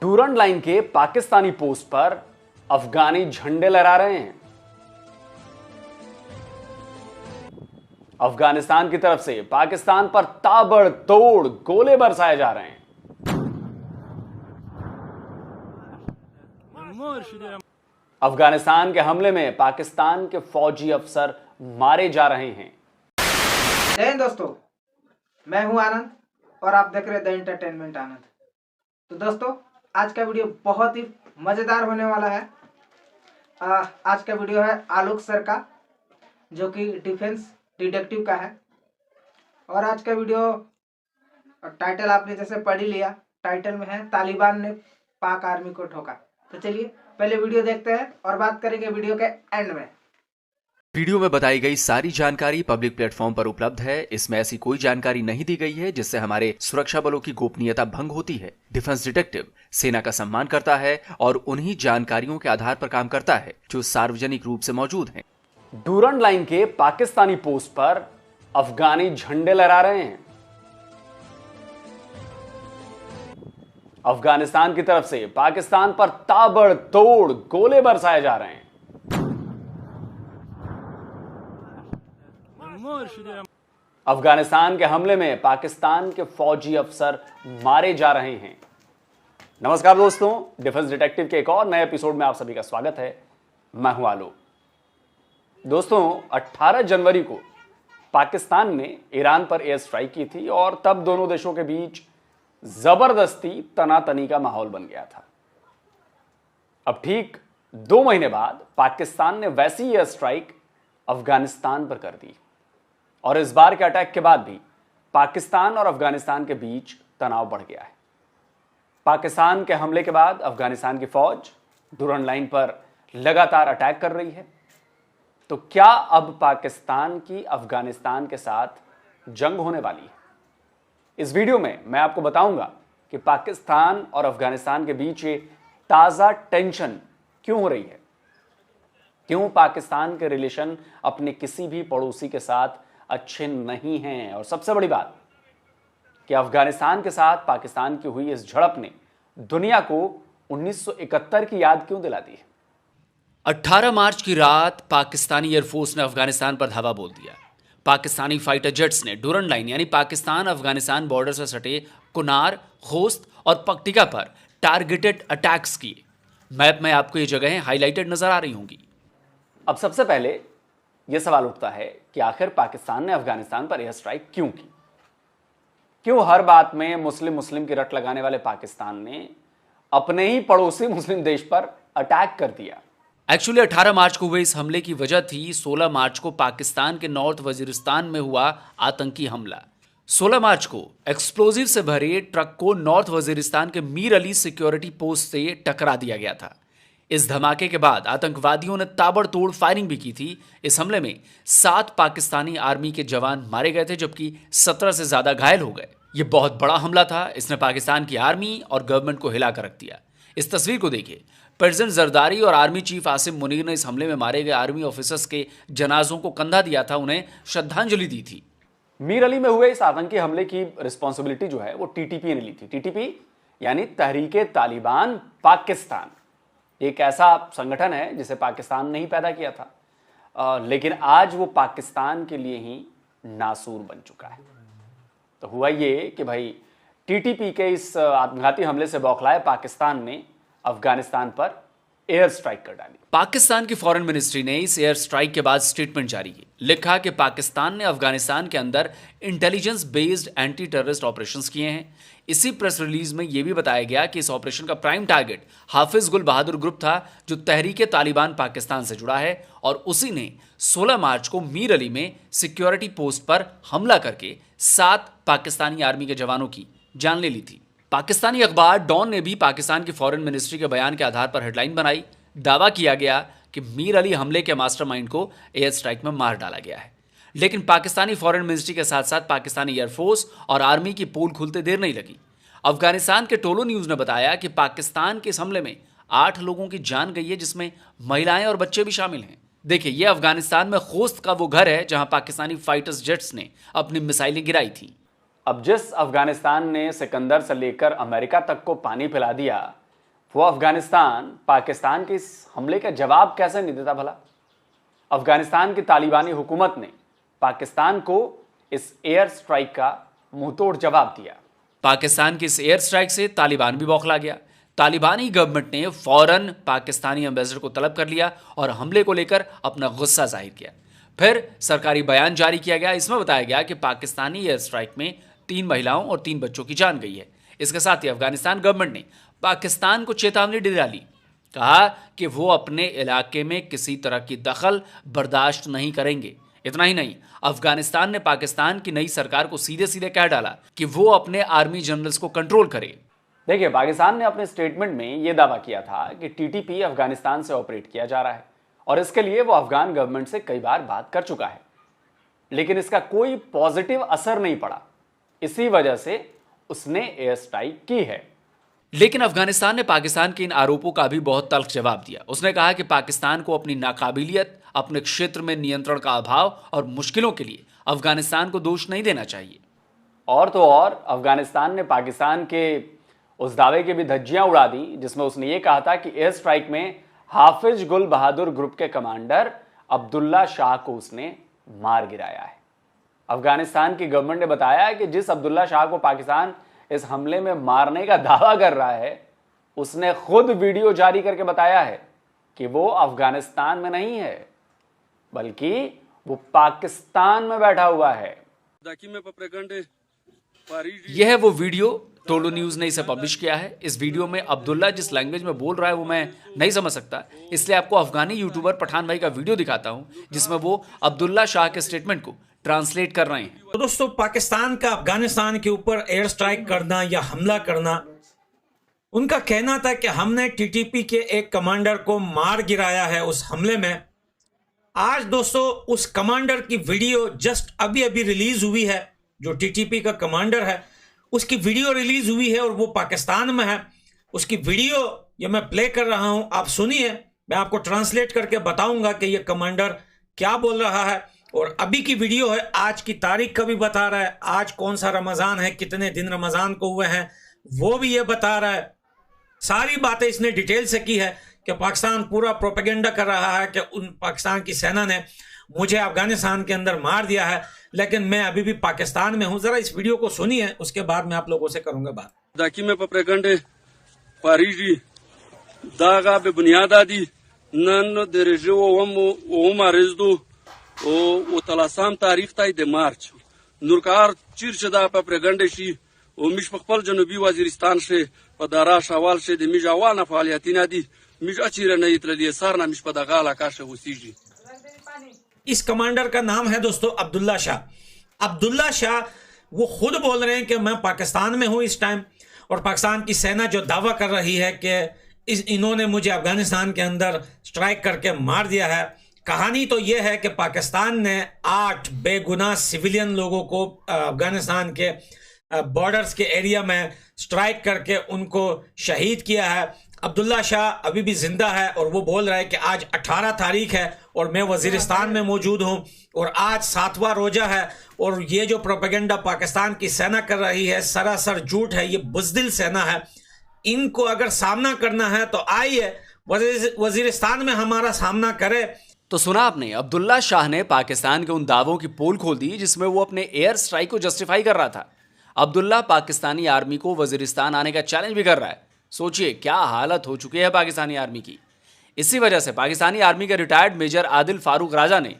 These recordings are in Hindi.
डूरंड लाइन के पाकिस्तानी पोस्ट पर अफगानी झंडे लहरा रहे हैं। अफगानिस्तान की तरफ से पाकिस्तान पर ताबड़तोड़ गोले बरसाए जा रहे हैं। अफगानिस्तान के हमले में पाकिस्तान के फौजी अफसर मारे जा रहे हैं। जय हिंद दोस्तों, मैं हूं आनंद और आप देख रहे हैं द एंटरटेनमेंट आनंद। तो दोस्तों, आज का वीडियो बहुत ही मजेदार होने वाला है। आज का वीडियो है आलोक सर का, जो कि डिफेंस डिटेक्टिव का है। और आज का वीडियो टाइटल आपने जैसे पढ़ ही लिया, टाइटल में है तालिबान ने पाक आर्मी को ठोका। तो चलिए पहले वीडियो देखते हैं और बात करेंगे वीडियो के एंड में। वीडियो में बताई गई सारी जानकारी पब्लिक प्लेटफॉर्म पर उपलब्ध है। इसमें ऐसी कोई जानकारी नहीं दी गई है जिससे हमारे सुरक्षा बलों की गोपनीयता भंग होती है। डिफेंस डिटेक्टिव सेना का सम्मान करता है और उन्हीं जानकारियों के आधार पर काम करता है जो सार्वजनिक रूप से मौजूद हैं। डूरंड लाइन के पाकिस्तानी पोस्ट पर अफगानी झंडे लहरा रहे हैं। अफगानिस्तान की तरफ से पाकिस्तान पर ताबड़तोड़ गोले बरसाए जा रहे हैं। अफगानिस्तान के हमले में पाकिस्तान के फौजी अफसर मारे जा रहे हैं। नमस्कार दोस्तों, डिफेंस डिटेक्टिव के एक और नए एपिसोड में आप सभी का स्वागत है। मैं हूं आलोक। दोस्तों, 18 जनवरी को पाकिस्तान ने ईरान पर एयर स्ट्राइक की थी और तब दोनों देशों के बीच जबरदस्ती तनातनी का माहौल बन गया था। अब ठीक 2 महीने बाद पाकिस्तान ने वैसी एयर स्ट्राइक अफगानिस्तान पर कर दी और इस बार के अटैक के बाद भी पाकिस्तान और अफगानिस्तान के बीच तनाव बढ़ गया है। पाकिस्तान के हमले के बाद अफगानिस्तान की फौज डूरंड लाइन पर लगातार अटैक कर रही है। तो क्या अब पाकिस्तान की अफगानिस्तान के साथ जंग होने वाली है? इस वीडियो में मैं आपको बताऊंगा कि पाकिस्तान और अफगानिस्तान के बीच ये ताजा टेंशन क्यों हो रही है, क्यों पाकिस्तान के रिलेशन अपने किसी भी पड़ोसी के साथ अच्छे नहीं हैं, और सबसे बड़ी बात कि अफगानिस्तान के साथ पाकिस्तान की हुई इस झड़प ने दुनिया को 1971 की याद क्यों दिला दी है। 18 मार्च की रात पाकिस्तानी एयरफोर्स ने अफगानिस्तान पर धावा बोल दिया। पाकिस्तानी फाइटर जेट्स ने डूरंड लाइन यानी पाकिस्तान अफगानिस्तान बॉर्डर से सटे कुनार, खोस्त और पक्टिका पर टारगेटेड अटैक्स किए। मैप में आपको ये जगहें हाईलाइटेड नजर आ रही होंगी। अब सबसे पहले यह सवाल उठता है कि आखिर पाकिस्तान ने अफगानिस्तान पर एयर स्ट्राइक क्यों की? क्यों हर बात में मुस्लिम की रट लगाने वाले पाकिस्तान ने अपने ही पड़ोसी मुस्लिम देश पर अटैक कर दिया? एक्चुअली 18 मार्च को हुए इस हमले की वजह थी 16 मार्च को पाकिस्तान के नॉर्थ वजीरिस्तान में हुआ आतंकी हमला। 16 मार्च को एक्सप्लोजिव से भरे ट्रक को नॉर्थ वजीरिस्तान के मीर अली सिक्योरिटी पोस्ट से टकरा दिया गया था। इस धमाके के बाद आतंकवादियों ने ताबड़तोड़ फायरिंग भी की थी। इस हमले में 7 पाकिस्तानी आर्मी के जवान मारे गए थे, जबकि 17 से ज्यादा घायल हो गए। यह बहुत बड़ा हमला था। इसने पाकिस्तान की आर्मी और गवर्नमेंट को हिलाकर रख दिया। इस तस्वीर को देखिए। प्रेसिडेंट जरदारी और आर्मी चीफ आसिम मुनीर ने इस हमले में मारे गए आर्मी ऑफिसर्स के जनाजों को कंधा दिया था, उन्हें श्रद्धांजलि दी थी। मीर अली में हुए इस आतंकी हमले की रिस्पॉन्सिबिलिटी जो है वो टीटीपी ने ली थी। टीटीपी यानी तहरीके तालिबान पाकिस्तान, एक ऐसा संगठन है जिसे पाकिस्तान ने ही पैदा किया था, लेकिन आज वो पाकिस्तान के लिए ही नासूर बन चुका है। तो हुआ ये कि भाई टीटीपी के इस आत्मघाती हमले से बौखलाए पाकिस्तान ने अफगानिस्तान पर एयर स्ट्राइक कर डाली। पाकिस्तान की फॉरेन मिनिस्ट्री ने इस एयर स्ट्राइक के बाद स्टेटमेंट जारी की। लिखा कि पाकिस्तान ने अफगानिस्तान के अंदर intelligence based anti terrorist operations किए हैं। इसी प्रेस रिलीज में यह भी बताया गया कि इस ऑपरेशन का प्राइम टारगेट हाफिज गुल बहादुर ग्रुप था, जो तहरीके तालिबान पाकिस्तान से जुड़ा है, और उसी ने 16 मार्च को मीर अली में सिक्योरिटी पोस्ट पर हमला करके 7 पाकिस्तानी आर्मी के जवानों की जान ले ली थी। पाकिस्तानी अखबार डॉन ने भी पाकिस्तान की फॉरेन मिनिस्ट्री के बयान के आधार पर हेडलाइन बनाई। दावा किया गया कि मीर अली हमले के मास्टरमाइंड को एयर स्ट्राइक में मार डाला गया है। लेकिन पाकिस्तानी फॉरेन मिनिस्ट्री के साथ साथ पाकिस्तानी एयरफोर्स और आर्मी की पोल खुलते देर नहीं लगी। अफगानिस्तान के टोलो न्यूज ने बताया कि पाकिस्तान के इस हमले में 8 लोगों की जान गई है, जिसमें महिलाएं और बच्चे भी शामिल हैं। देखिए, यह अफगानिस्तान में खोस्त का वो घर है जहां पाकिस्तानी फाइटर्स जेट्स ने अपनी मिसाइलें गिराई थी। अब जिस अफगानिस्तान ने सिकंदर से लेकर अमेरिका तक को पानी पिला दिया, वो अफगानिस्तान पाकिस्तान के इस हमले का जवाब कैसे नहीं देता भला? अफगानिस्तान की तालिबानी हुकूमत ने पाकिस्तान को इस एयर स्ट्राइक का मुंहतोड़ जवाब दिया। पाकिस्तान की इस एयर स्ट्राइक से तालिबान भी बौखला गया। तालिबानी गवर्नमेंट ने फौरन पाकिस्तानी एम्बेसडर को तलब कर लिया और हमले को लेकर अपना गुस्सा जाहिर किया। फिर सरकारी बयान जारी किया गया। इसमें बताया गया कि पाकिस्तानी एयर स्ट्राइक में 3 महिलाओं और 3 बच्चों की जान गई है। इसके साथ ही अफगानिस्तान गवर्नमेंट ने पाकिस्तान को चेतावनी दे डाली, कहा कि वो अपने इलाके में किसी तरह की दखल बर्दाश्त नहीं करेंगे। इतना ही नहीं, अफगानिस्तान ने पाकिस्तान की नई सरकार को सीधे सीधे कह डाला कि वो अपने आर्मी जनरल्स को कंट्रोल करे। देखिए, पाकिस्तान ने अपने स्टेटमेंट में यह दावा किया था कि टीटीपी अफगानिस्तान से ऑपरेट किया जा रहा है और इसके लिए वो अफगान गवर्नमेंट से कई बार बात कर चुका है, लेकिन इसका कोई पॉजिटिव असर नहीं पड़ा। इसी वजह से उसने एयर स्ट्राइक की है। लेकिन अफगानिस्तान ने पाकिस्तान के इन आरोपों का भी बहुत तल्ख जवाब दिया। उसने कहा कि पाकिस्तान को अपनी नाकाबिलियत, अपने क्षेत्र में नियंत्रण का अभाव और मुश्किलों के लिए अफगानिस्तान को दोष नहीं देना चाहिए। और तो और अफगानिस्तान ने पाकिस्तान के उस दावे की भी धज्जियां उड़ा दी जिसमें उसने ये कहा था कि एयर स्ट्राइक में हाफिज गुल बहादुर ग्रुप के कमांडर अब्दुल्ला शाह को उसने मार गिराया है। अफगानिस्तान की गवर्नमेंट ने बताया कि जिस अब्दुल्ला शाह को पाकिस्तान इस हमले में मारने का दावा कर रहा है, उसने खुद वीडियो जारी करके बताया है कि वो अफगानिस्तान में नहीं है, बल्कि वो पाकिस्तान में बैठा हुआ है। यह है वो वीडियो, टोलो न्यूज ने इसे पब्लिश किया है। इस वीडियो में अब्दुल्ला जिस लैंग्वेज में बोल रहा है वो मैं नहीं समझ सकता, इसलिए आपको अफगानी यूट्यूबर पठान भाई का वीडियो दिखाता हूं जिसमें वो अब्दुल्ला शाह के स्टेटमेंट को ट्रांसलेट कर रहे हैं। तो दोस्तों, पाकिस्तान का अफगानिस्तान के ऊपर एयर स्ट्राइक करना या हमला करना, उनका कहना था कि हमने टीटीपी के एक कमांडर को मार गिराया है उस हमले में। आज दोस्तों उस कमांडर की वीडियो जस्ट अभी अभी रिलीज हुई है। जो टीटीपी का कमांडर है उसकी वीडियो रिलीज हुई है और वो पाकिस्तान में है। उसकी वीडियो ये मैं प्ले कर रहा हूं, आप सुनिए। मैं आपको ट्रांसलेट करके बताऊंगा कि ये कमांडर क्या बोल रहा है। और अभी की वीडियो है, आज की तारीख का भी बता रहा है, आज कौन सा रमजान है, कितने दिन रमजान को हुए हैं वो भी ये बता रहा है। सारी बातें इसने डिटेल से की है कि पाकिस्तान पूरा प्रोपेगेंडा कर रहा है कि उन पाकिस्तान की सेना ने मुझे अफगानिस्तान के अंदर मार दिया है, लेकिन मैं अभी भी पाकिस्तान में हूं। जरा इस वीडियो को सुनिए, उसके बाद मैं आप लोगों से करूंगा बात। दाकी में प्रोपेगेंडा पारिजी दागा be बुनियादी नन दरजे वो मारजदो o talasam tarikh tay de march nurkar chirchda propaganda shi o mish khpal janubi waziristan she padara shawal she de mijawana faaliyatina di mish achira nayi trali sarna mish padagala ka she usiji। इस कमांडर का नाम है दोस्तों अब्दुल्ला शाह। अब्दुल्ला शाह वो खुद बोल रहे हैं कि मैं पाकिस्तान में हूं इस टाइम, और पाकिस्तान की सेना जो दावा कर रही है कि इन्होंने मुझे अफगानिस्तान के अंदर स्ट्राइक करके मार दिया है। कहानी तो यह है कि पाकिस्तान ने 8 बेगुनाह सिविलियन लोगों को अफगानिस्तान के बॉर्डर्स के एरिया में स्ट्राइक करके उनको शहीद किया है। अब्दुल्ला शाह अभी भी जिंदा है और वो बोल रहा है कि आज 18 तारीख है और मैं वजीरिस्तान में मौजूद हूं और आज 7वां रोजा है, और ये जो प्रोपेगेंडा पाकिस्तान की सेना कर रही है सरासर झूठ है। ये बुज़दिल सेना है, इनको अगर सामना करना है तो आइए वजीरिस्तान में हमारा सामना करे। तो सुना आपने, अब्दुल्ला शाह ने पाकिस्तान के उन दावों की पोल खोल दी जिसमें वो अपने एयर स्ट्राइक को जस्टिफाई कर रहा था। अब्दुल्ला पाकिस्तानी आर्मी को वजीरिस्तान आने का चैलेंज भी कर रहा है। सोचिए क्या हालत हो चुकी है पाकिस्तानी आर्मी की। इसी वजह से पाकिस्तानी आर्मी के रिटायर्ड मेजर आदिल फारूक राजा ने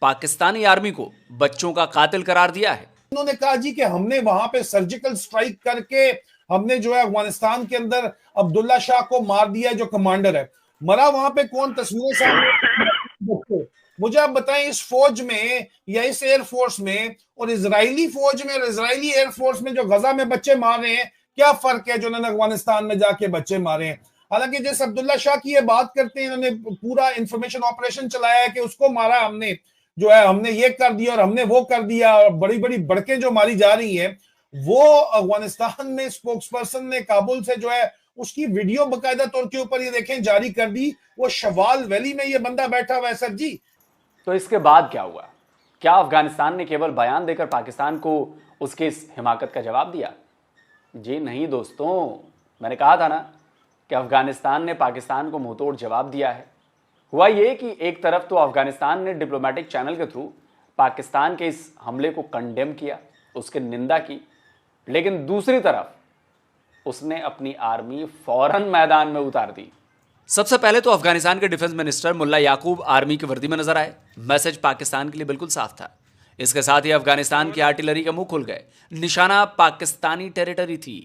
पाकिस्तानी आर्मी को बच्चों का कातिल करार दिया है। उन्होंने कहा जी कि हमने वहां पे सर्जिकल स्ट्राइक करके हमने जो है अफगानिस्तान के अंदर अब्दुल्ला शाह को मार दिया, जो कमांडर है। मरा वहां पे कौन, तस्वीरें सामने। मुझे आप बताएं, इस फौज में या इस एयरफोर्स में और इजरायली फौज में और इजरायली एयरफोर्स में जो गजा में बच्चे मार रहे हैं, क्या फर्क है जो उन्होंने अफगानिस्तान में जाके बच्चे मारे हैं। हालांकि जिस अब्दुल्ला शाह की ये बात करते हैं, इन्होंने पूरा इंफॉर्मेशन ऑपरेशन चलाया है कि उसको मारा हमने, जो है हमने ये कर दिया और हमने वो कर दिया, और बड़ी बड़ी बड़कें जो मारी जा रही है, वो अफगानिस्तान में स्पोक्स पर्सन ने काबुल से जो है उसकी वीडियो बकायदा तौर के ऊपर ये देखें जारी कर दी। वो शवाल वैली में ये बंदा बैठा हुआ है सर जी। तो इसके बाद क्या हुआ? क्या अफगानिस्तान ने केवल बयान देकर पाकिस्तान को उसके इस हिमाकत का जवाब दिया? जी नहीं दोस्तों, मैंने कहा था ना कि अफगानिस्तान ने पाकिस्तान को मुंहतोड़ जवाब दिया है। हुआ ये कि एक तरफ तो अफगानिस्तान ने डिप्लोमेटिक चैनल के थ्रू पाकिस्तान के इस हमले को कंडेम किया, उसकी निंदा की, लेकिन दूसरी तरफ उसने अपनी आर्मी फौरन मैदान में उतार दी। सबसे पहले तो अफगानिस्तान के डिफेंस मिनिस्टर मुल्ला याकूब आर्मी की वर्दी में नजर आए। मैसेज पाकिस्तान के लिए बिल्कुल साफ था। इसके साथ ही अफगानिस्तान की आर्टिलरी के मुंह खुल गए। निशाना पाकिस्तानी टेरिटरी थी।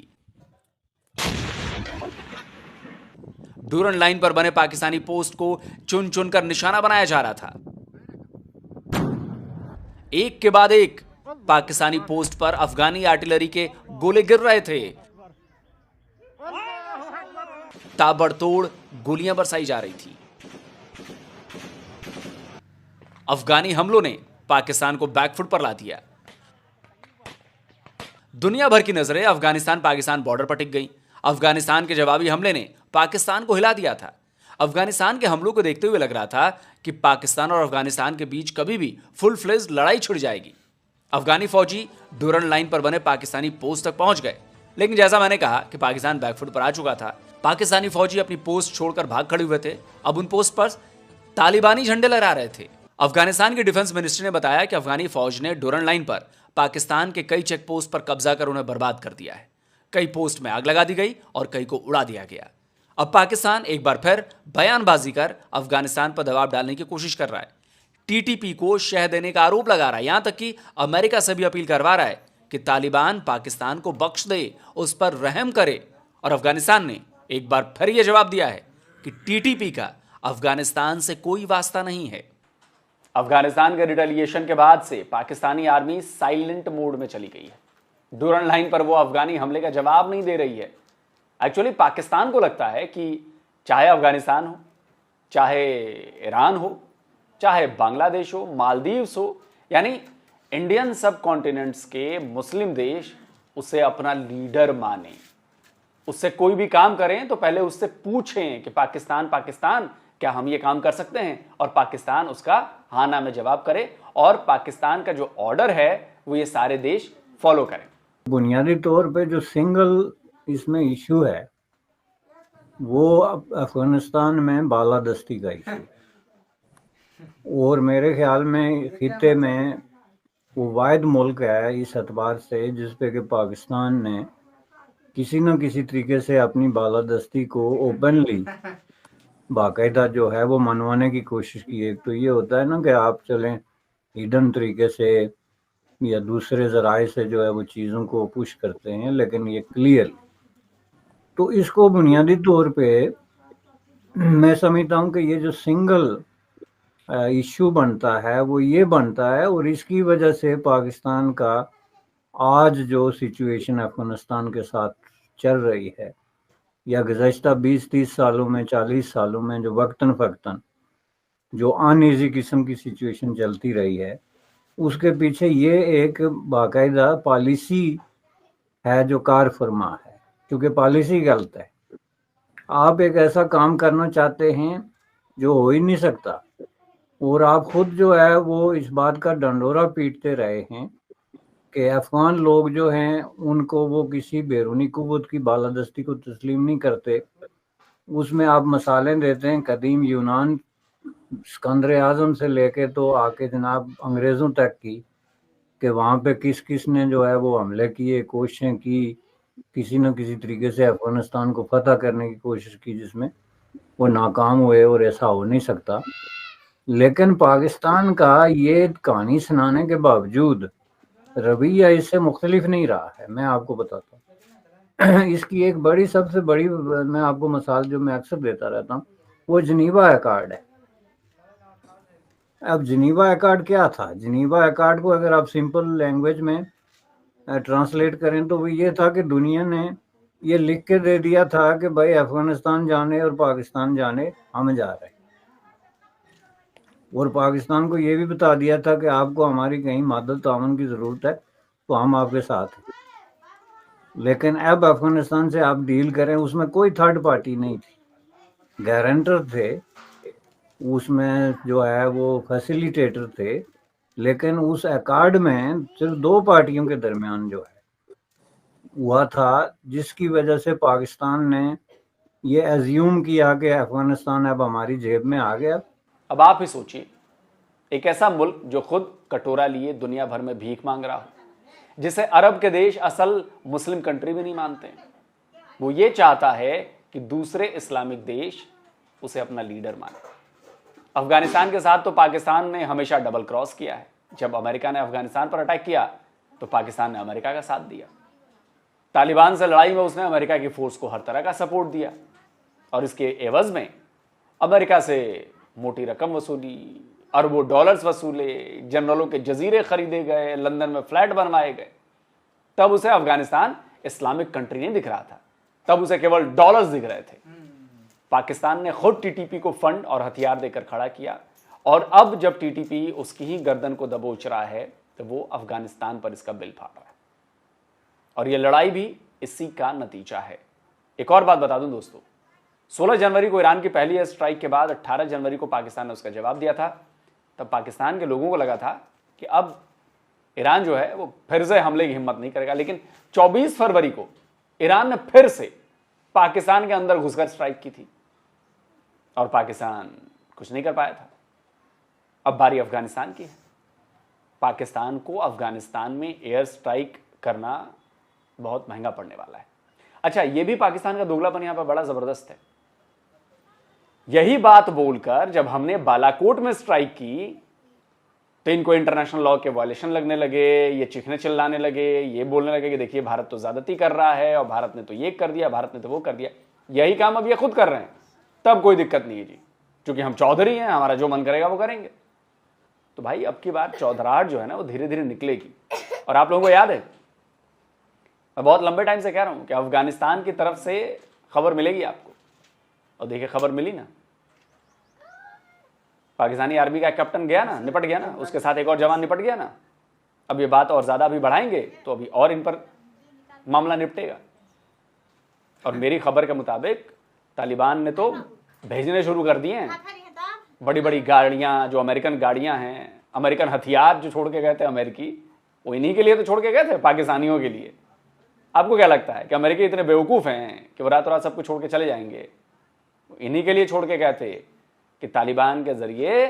डूरन लाइन पर बने पाकिस्तानी पोस्ट को चुन चुनकर निशाना बनाया जा रहा था। एक के बाद एक पाकिस्तानी पोस्ट पर अफगानी आर्टिलरी के गोले गिर रहे थे। ताबड़तोड़ गोलियां बरसाई जा रही थी। अफगानी हमलों ने पाकिस्तान को बैकफुट पर ला दिया। दुनिया भर की नजरें अफगानिस्तान पाकिस्तान बॉर्डर पर टिक गई। अफगानिस्तान के जवाबी हमले ने पाकिस्तान को हिला दिया था। अफगानिस्तान के हमलों को देखते हुए लग रहा था कि पाकिस्तान और अफगानिस्तान के बीच कभी भी फुल फ्लेज लड़ाई छिड़ जाएगी। अफगानी फौजी डूरन लाइन पर बने पाकिस्तानी पोस्ट तक पहुंच गए, लेकिन जैसा मैंने कहा कि पाकिस्तान बैकफुट पर आ चुका था। पाकिस्तानी फौजी अपनी पोस्ट छोड़कर भाग खड़े हुए थे। अब उन पोस्ट पर तालिबानी झंडे लहरा रहे थे। अफगानिस्तान के डिफेंस मिनिस्ट्री ने बताया कि अफगानी फौज ने डूरन लाइन पर पाकिस्तान के कई चेक पोस्ट पर कब्जा कर उन्हें बर्बाद कर दिया है। कई पोस्ट में आग लगा दी गई और कई को उड़ा दिया गया। अब पाकिस्तान एक बार फिर बयानबाजी कर अफगानिस्तान पर दबाव डालने की कोशिश कर रहा है। टीटीपी को शह देने का आरोप लगा रहा है। यहां तक कि अमेरिका से भी अपील करवा रहा है कि तालिबान पाकिस्तान को बख्श दे, उस पर रहम करे। और अफगानिस्तान ने एक बार फिर यह जवाब दिया है कि टीटीपी का अफगानिस्तान से कोई वास्ता नहीं है। अफगानिस्तान के रिटेलिएशन के बाद से पाकिस्तानी आर्मी साइलेंट मोड में चली गई है। डूरन लाइन पर वो अफगानी हमले का जवाब नहीं दे रही है। एक्चुअली पाकिस्तान को लगता है कि चाहे अफगानिस्तान हो, चाहे ईरान हो, चाहे बांग्लादेश हो, मालदीव्स हो, यानी इंडियन सब कॉन्टिनेंट्स के मुस्लिम देश उसे अपना लीडर माने, उससे कोई भी काम करें तो पहले उससे पूछें कि पाकिस्तान क्या हम ये काम कर सकते हैं, और पाकिस्तान उसका हाँ ना में जवाब करे और पाकिस्तान का जो ऑर्डर है वो ये सारे देश फॉलो करें। बुनियादी तौर पे जो सिंगल इसमें इशू है वो अफगानिस्तान में बालादस्ती का इशू, और मेरे ख्याल में खित्ते में वो वाहिद मुल्क है इस एतबार से जिस पे कि पाकिस्तान ने किसी न किसी तरीके से अपनी बालादस्ती को ओपनली बाकायदा जो है वो मनवाने की कोशिश की। एक तो ये होता है ना कि आप चलें हिडन तरीके से या दूसरे ज़राए से जो है वो चीज़ों को पुश करते हैं, लेकिन ये क्लियर, तो इसको बुनियादी तौर पे मैं समझता हूँ कि ये जो सिंगल इशू बनता है वो ये बनता है, और इसकी वजह से पाकिस्तान का आज जो सिचुएशन अफगानिस्तान के साथ चल रही है या गुज़श्ता 20-30 सालों में 40 सालों में जो वक्तन फ़क्तन जो अनईजी किस्म की सिचुएशन चलती रही है, उसके पीछे ये एक बाकायदा पॉलिसी है जो कार फरमा है, क्योंकि पॉलिसी गलत है। आप एक ऐसा काम करना चाहते हैं जो हो ही नहीं सकता, और आप खुद जो है वो इस बात का डंडोरा पीटते रहे हैं कि अफ़गान लोग जो हैं उनको वो किसी बैरूनी कुव्वत की बालादस्ती को तस्लीम नहीं करते। उसमें आप मसाले देते हैं कदीम यूनान, सिकंदर आज़म से लेके तो आके जनाब अंग्रेज़ों तक की, कि वहाँ पे किस किस ने जो है वो हमले किए, कोशिशें की, किसी न किसी तरीके से अफ़गानिस्तान को फतह करने की कोशिश की, जिसमें वो नाकाम हुए और ऐसा हो नहीं सकता। लेकिन पाकिस्तान का ये कहानी सुनाने के बावजूद रवैया इससे मुख्तलिफ नहीं रहा है। मैं आपको बताता हूँ इसकी एक बड़ी सबसे बड़ी मैं आपको मिसाल जो मैं अक्सर देता रहता हूँ वो जिनीवा अकॉर्ड है। अब जिनीवा अकॉर्ड क्या था? जिनीवा अकॉर्ड को अगर आप सिंपल लैंग्वेज में ट्रांसलेट करें तो वो ये था कि दुनिया ने ये लिख के दे दिया था कि भाई अफगानिस्तान जाने और पाकिस्तान जाने हम जा रहे हैं, और पाकिस्तान को ये भी बता दिया था कि आपको हमारी कहीं मदद तावन की ज़रूरत है तो हम आपके साथ हैं। लेकिन अब अफगानिस्तान से आप डील करें, उसमें कोई थर्ड पार्टी नहीं थी, गारंटर थे उसमें जो है वो फैसिलिटेटर थे, लेकिन उस अकॉर्ड में सिर्फ दो पार्टियों के दरमियान जो है हुआ था, जिसकी वजह से पाकिस्तान ने ये एज्यूम किया कि अफगानिस्तान अब हमारी जेब में आ गया। अब आप ही सोचिए, एक ऐसा मुल्क जो खुद कटोरा लिए दुनिया भर में भीख मांग रहा हो, जिसे अरब के देश असल मुस्लिम कंट्री भी नहीं मानते, वो ये चाहता है कि दूसरे इस्लामिक देश उसे अपना लीडर माने। अफगानिस्तान के साथ तो पाकिस्तान ने हमेशा डबल क्रॉस किया है। जब अमेरिका ने अफगानिस्तान पर अटैक किया तो पाकिस्तान ने अमेरिका का साथ दिया। तालिबान से लड़ाई में उसने अमेरिका की फोर्स को हर तरह का सपोर्ट दिया और इसके एवज में अमेरिका से मोटी रकम वसूली, अरबों डॉलर्स वसूले, जनरलों के जजीरे खरीदे गए, लंदन में फ्लैट बनवाए गए। तब उसे अफगानिस्तान इस्लामिक कंट्री नहीं दिख रहा था, तब उसे केवल डॉलर्स दिख रहे थे। पाकिस्तान ने खुद टीटीपी को फंड और हथियार देकर खड़ा किया और अब जब टीटीपी उसकी ही गर्दन को दबोच रहा है तो वो अफगानिस्तान पर इसका बिल फाड़ रहा है और ये लड़ाई भी इसी का नतीजा है। एक और बात बता दूं दोस्तों, 16 जनवरी को ईरान की पहली एयर स्ट्राइक के बाद 18 जनवरी को पाकिस्तान ने उसका जवाब दिया था। तब पाकिस्तान के लोगों को लगा था कि अब ईरान जो है वो फिर से हमले की हिम्मत नहीं करेगा, लेकिन 24 फरवरी को ईरान ने फिर से पाकिस्तान के अंदर घुसकर स्ट्राइक की थी और पाकिस्तान कुछ नहीं कर पाया था। अब बारी अफगानिस्तान की है। पाकिस्तान को अफगानिस्तान में एयर स्ट्राइक करना बहुत महंगा पड़ने वाला है। अच्छा, यह भी पाकिस्तान का दोगलापन यहां पर बड़ा जबरदस्त है। यही बात बोलकर जब हमने बालाकोट में स्ट्राइक की तो इनको इंटरनेशनल लॉ के वायलेशन लगने लगे, ये चीखने चिल्लाने लगे, ये बोलने लगे कि देखिए भारत तो ज्यादती कर रहा है और भारत ने तो ये कर दिया, भारत ने तो वो कर दिया। यही काम अब ये खुद कर रहे हैं, तब कोई दिक्कत नहीं है जी, क्योंकि हम चौधरी हैं, हमारा जो मन करेगा वो करेंगे। तो भाई अब की बार चौधराहट जो है ना वो धीरे धीरे निकलेगी। और आप लोगों को याद है, मैं बहुत लंबे टाइम से कह रहा हूं कि अफगानिस्तान की तरफ से खबर मिलेगी आपको, और देखिए खबर मिली ना। पाकिस्तानी आर्मी का कैप्टन गया ना, निपट गया ना, उसके साथ एक और जवान निपट गया ना। अब ये बात और ज्यादा अभी बढ़ाएंगे तो अभी और इन पर मामला निपटेगा। और मेरी खबर के मुताबिक तालिबान ने तो भेजने शुरू कर दिए हैं बड़ी बड़ी गाड़ियां, जो अमेरिकन गाड़ियां हैं, अमेरिकन हथियार जो छोड़ के गए थे अमेरिकी, वो इन्हीं के लिए तो छोड़ के गए थे, पाकिस्तानियों के लिए। आपको क्या लगता है कि अमेरिकी इतने बेवकूफ़ हैं कि वो रातों रात सब कुछ छोड़ के चले जाएंगे? इन्हीं के लिए छोड़ के गए थे कि तालिबान के जरिए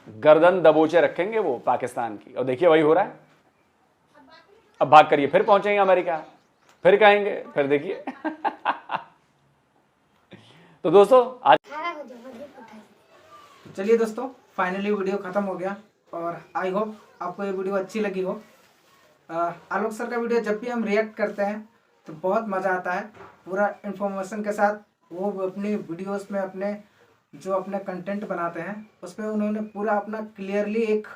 गर्दन दबोचे रखेंगे वो पाकिस्तान की। और देखिए वही हो रहा है। अब भाग करिए फिर पहुंचेंगे अमेरिका, फिर कहेंगे, फिर देखिए। तो दोस्तों आज चलिए दोस्तों, फाइनली वीडियो खत्म हो गया और आई होप आपको ये वीडियो अच्छी लगी हो। आलोक सर का वीडियो जब भी हम रिएक्ट करते हैं तो बहुत मज़ा आता है, पूरा इन्फॉर्मेशन के साथ। वो अपनी वीडियोस में अपने जो अपने कंटेंट बनाते हैं उसमें उन्होंने पूरा अपना क्लियरली एक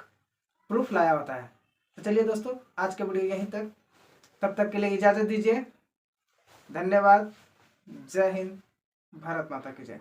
प्रूफ लाया होता है। तो चलिए दोस्तों, आज का वीडियो यहीं तक, तब तक के लिए इजाज़त दीजिए। धन्यवाद। जय हिंद, भारत माता की जय।